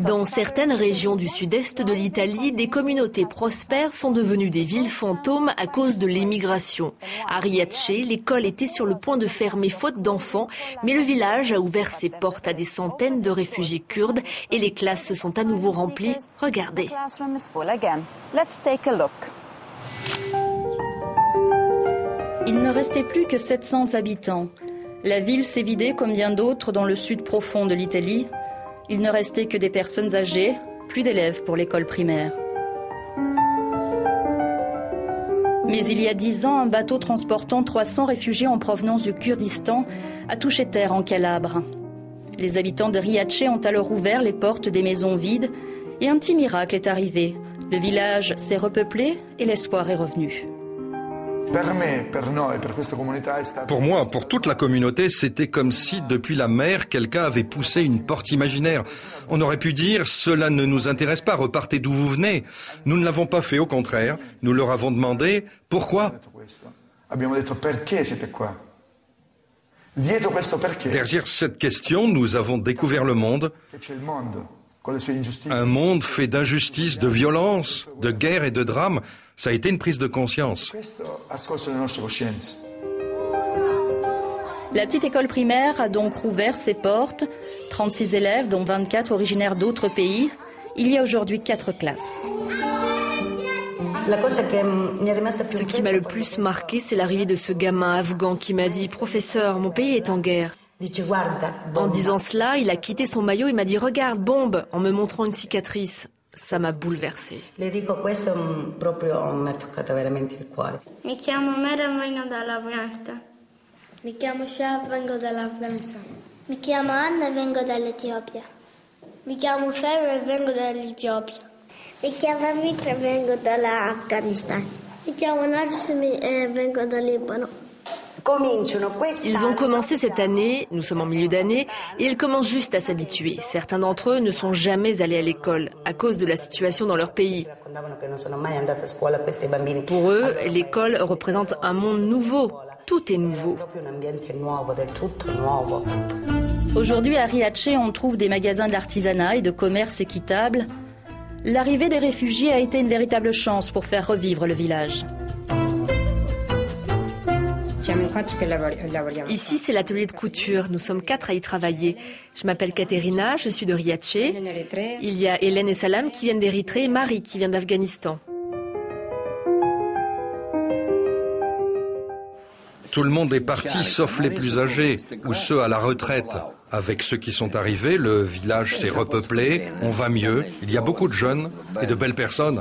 Dans certaines régions du sud-est de l'Italie, des communautés prospères sont devenues des villes fantômes à cause de l'émigration. À Riace, l'école était sur le point de fermer faute d'enfants, mais le village a ouvert ses portes à des centaines de réfugiés kurdes et les classes se sont à nouveau remplies. Regardez. Il ne restait plus que 700 habitants. La ville s'est vidée comme bien d'autres dans le sud profond de l'Italie. Il ne restait que des personnes âgées, plus d'élèves pour l'école primaire. Mais il y a 10 ans, un bateau transportant 300 réfugiés en provenance du Kurdistan a touché terre en Calabre. Les habitants de Riace ont alors ouvert les portes des maisons vides et un petit miracle est arrivé. Le village s'est repeuplé et l'espoir est revenu. Pour moi, pour toute la communauté, c'était comme si, depuis la mer, quelqu'un avait poussé une porte imaginaire. On aurait pu dire, cela ne nous intéresse pas, repartez d'où vous venez. Nous ne l'avons pas fait, au contraire. Nous leur avons demandé, pourquoi ? Derrière cette question, nous avons découvert le monde. Un monde fait d'injustice, de violence, de guerre et de drame. Ça a été une prise de conscience. La petite école primaire a donc rouvert ses portes. 36 élèves, dont 24 originaires d'autres pays. Il y a aujourd'hui 4 classes. Ce qui m'a le plus marqué, c'est l'arrivée de ce gamin afghan qui m'a dit « Professeur, mon pays est en guerre ». En disant cela, il a quitté son maillot et m'a dit « Regarde, bombe !» en me montrant une cicatrice. Ça m'a bouleversée. Mi chiamo Meran, vengo dall'Afghanistan. Mi chiamo Shah, vengo dall'Afghanistan. Mi chiamo Anna, vengo dall'Etiopia. Mi chiamo Fer e vengo dall'Etiopia. Mi chiamo Mitra, vengo dall'Afghanistan. Mi chiamo Nargis e vengo dal Libano. Ils ont commencé cette année, nous sommes en milieu d'année, et ils commencent juste à s'habituer. Certains d'entre eux ne sont jamais allés à l'école à cause de la situation dans leur pays. Pour eux, l'école représente un monde nouveau. Tout est nouveau. Aujourd'hui, à Riace, on trouve des magasins d'artisanat et de commerce équitable. L'arrivée des réfugiés a été une véritable chance pour faire revivre le village. Ici, c'est l'atelier de couture. Nous sommes 4 à y travailler. Je m'appelle Katerina, je suis de Riace. Il y a Hélène et Salam qui viennent d'Érythrée et Marie qui vient d'Afghanistan. Tout le monde est parti, sauf les plus âgés ou ceux à la retraite. Avec ceux qui sont arrivés, le village s'est repeuplé, on va mieux. Il y a beaucoup de jeunes et de belles personnes.